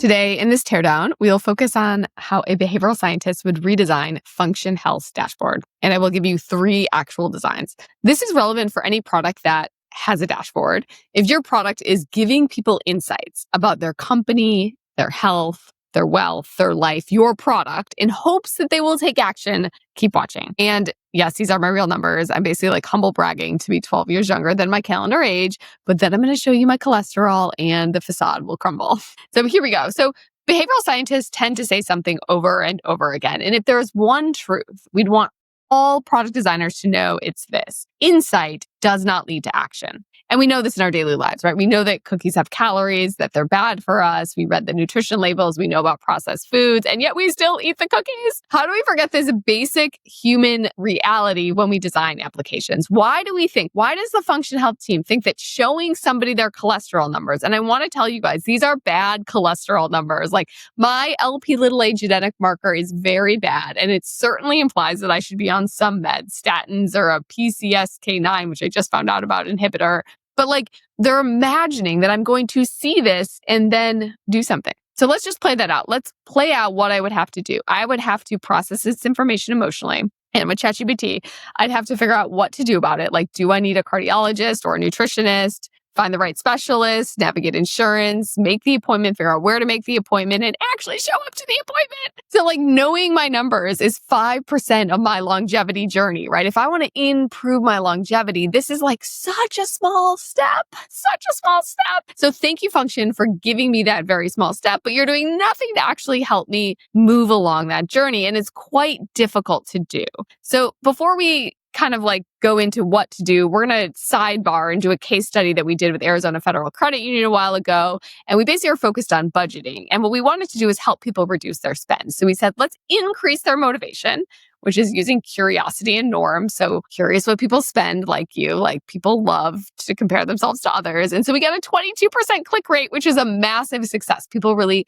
Today, in this teardown, we'll focus on how a behavioral scientist would redesign Function Health's dashboard. And I will give you 3 actual designs. This is relevant for any product that has a dashboard. If your product is giving people insights about their company, their health, their wealth, their life, your product, in hopes that they will take action, keep watching. And yes, these are my real numbers. I'm basically like humble bragging to be 12 years younger than my calendar age, but then I'm going to show you my cholesterol and the facade will crumble. So here we go. So behavioral scientists tend to say something over and over again. And if there is one truth, we'd want all product designers to know, it's this: insight does not lead to action. And we know this in our daily lives, right? We know that cookies have calories, that they're bad for us. We read the nutrition labels. We know about processed foods, and yet we still eat the cookies. How do we forget this basic human reality when we design applications? Why does the Function Health team think that showing somebody their cholesterol numbers, and I want to tell you guys, these are bad cholesterol numbers. Like my LP(a) genetic marker is very bad, and it certainly implies that I should be on some meds, statins or a PCSK9, which I just found out about, inhibitor. But like they're imagining that I'm going to see this and then do something. So let's just play that out. Let's play out what I would have to do. I would have to process this information emotionally. And with ChatGPT, I'd have to figure out what to do about it. Like, do I need a cardiologist or a nutritionist? Find the right specialist, navigate insurance, make the appointment, figure out where to make the appointment, and actually show up to the appointment. So like knowing my numbers is 5% of my longevity journey, right? If I want to improve my longevity, this is like such a small step. So thank you, Function, for giving me that very small step, but you're doing nothing to actually help me move along that journey. And it's quite difficult to do. So before we kind of like go into what to do, we're going to sidebar and do a case study that we did with Arizona Federal Credit Union a while ago. And we basically are focused on budgeting. And what we wanted to do is help people reduce their spend. So we said, let's increase their motivation, which is using curiosity and norm. So curious what people spend, like you, like people love to compare themselves to others. And so we got a 22% click rate, which is a massive success. People really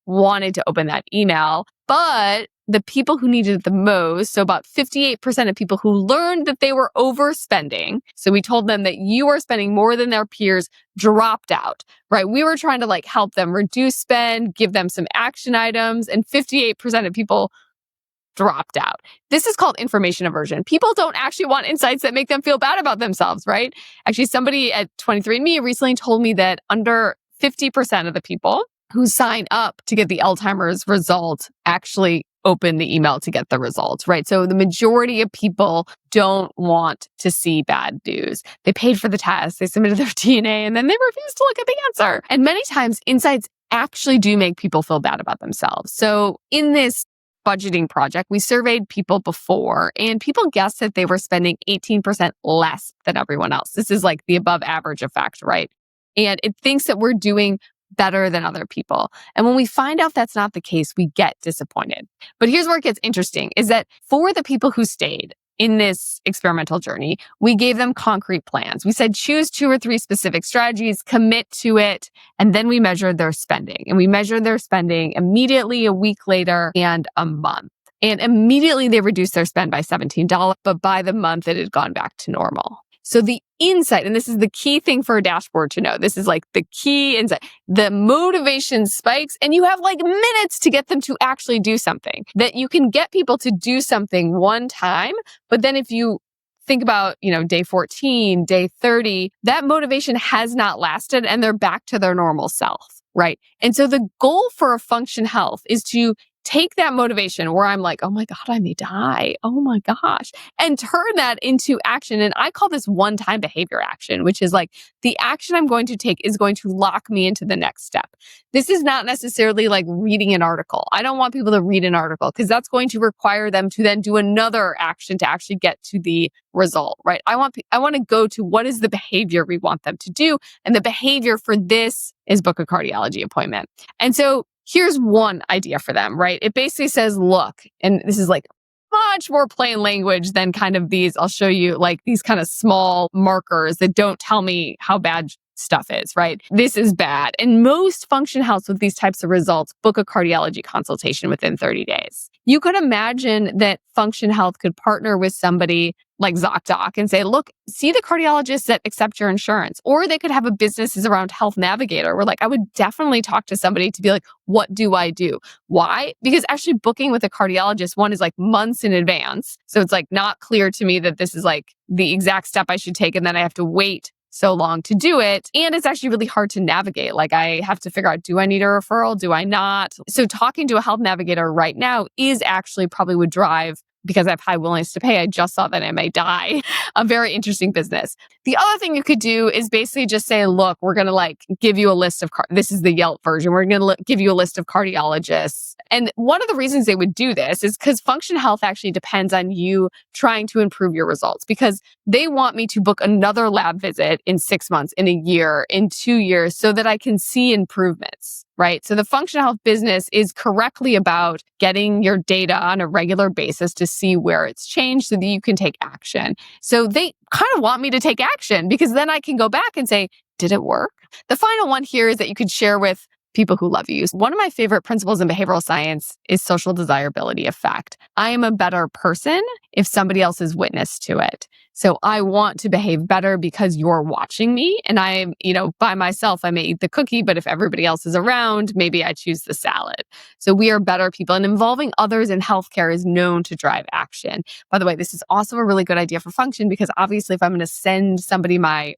wanted to open that email, but the people who needed it the most, so about 58% of people who learned that they were overspending, so we told them that you are spending more than their peers, dropped out, right? We were trying to like help them reduce spend, give them some action items, and 58% of people dropped out. This is called information aversion. People don't actually want insights that make them feel bad about themselves, right? Actually, somebody at 23andMe recently told me that under 50% of the people who sign up to get the Alzheimer's result actually open the email to get the results, right? So the majority of people don't want to see bad news. They paid for the test, they submitted their DNA, and then they refuse to look at the answer. And many times insights actually do make people feel bad about themselves. So in this budgeting project, we surveyed people before, and people guessed that they were spending 18% less than everyone else. This is like the above average effect, right? And it thinks that we're doing better than other people. And when we find out that's not the case, we get disappointed. But here's where it gets interesting, is that for the people who stayed in this experimental journey, we gave them concrete plans. We said, choose 2 or 3 specific strategies, commit to it, and then we measured their spending. And we measured their spending immediately, a week later, and a month. And immediately they reduced their spend by $17, but by the month it had gone back to normal. So the insight, and this is the key thing for a dashboard to know, this is like the key insight, the motivation spikes and you have like minutes to get them to actually do something. That you can get people to do something one time, but then if you think about, day 14, day 30, that motivation has not lasted and they're back to their normal self, right? And so the goal for a Function Health is to take that motivation where I'm like, oh my God, I may die. Oh my gosh. And turn that into action. And I call this one-time behavior action, which is like the action I'm going to take is going to lock me into the next step. This is not necessarily like reading an article. I don't want people to read an article because that's going to require them to then do another action to actually get to the result, right? I want to go to what is the behavior we want them to do. And the behavior for this is book a cardiology appointment. And so here's one idea for them, right? It basically says, look, and this is like much more plain language than kind of these, I'll show you like these kind of small markers that don't tell me how bad stuff is, right? This is bad. And most Function Healths with these types of results book a cardiology consultation within 30 days. You could imagine that Function Health could partner with somebody like ZocDoc and say, look, see the cardiologists that accept your insurance. Or they could have a businesses around Health Navigator where I would definitely talk to somebody to be like, what do I do? Why? Because actually booking with a cardiologist, one is months in advance. So it's not clear to me that this is the exact step I should take. And then I have to wait so long to do it. And it's actually really hard to navigate. I have to figure out, do I need a referral? Do I not? So talking to a Health Navigator right now is actually probably would drive, because I have high willingness to pay. I just saw that MA a very interesting business. The other thing you could do is basically just say, look, we're going to give you a list of, this is the Yelp version. We're going to give you a list of cardiologists. And one of the reasons they would do this is because Function Health actually depends on you trying to improve your results, because they want me to book another lab visit in 6 months, in a year, in 2 years, so that I can see improvements. Right? So the Function Health business is correctly about getting your data on a regular basis to see where it's changed so that you can take action. So they kind of want me to take action, because then I can go back and say, did it work? The final one here is that you could share with people who love you. One of my favorite principles in behavioral science is social desirability effect. I am a better person if somebody else is witness to it. So I want to behave better because you're watching me, and I'm, by myself, I may eat the cookie, but if everybody else is around, maybe I choose the salad. So we are better people, and involving others in healthcare is known to drive action. By the way, this is also a really good idea for Function, because obviously if I'm going to send somebody my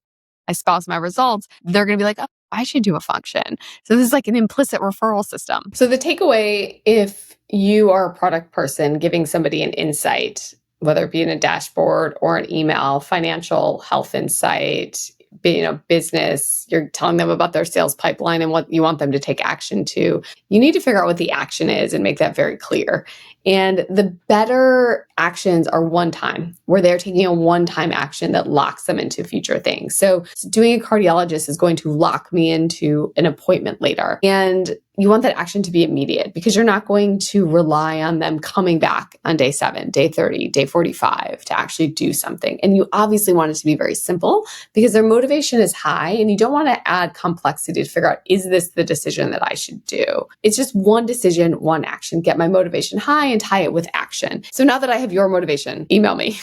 spouse my results, they're going to be like, oh, I should do a Function. So this is an implicit referral system. So the takeaway, if you are a product person giving somebody an insight, whether it be in a dashboard or an email, financial health insight, being a business, you're telling them about their sales pipeline and what you want them to take action to, you need to figure out what the action is and make that very clear. And the better actions are one time, where they're taking a one-time action that locks them into future things. So doing a cardiologist is going to lock me into an appointment later. And you want that action to be immediate, because you're not going to rely on them coming back on day 7, day 30, day 45 to actually do something. And you obviously want it to be very simple, because their motivation is high and you don't want to add complexity to figure out, is this the decision that I should do? It's just one decision, one action. Get my motivation high and tie it with action. So now that I have your motivation, email me.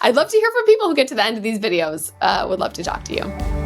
I'd love to hear from people who get to the end of these videos. Would love to talk to you.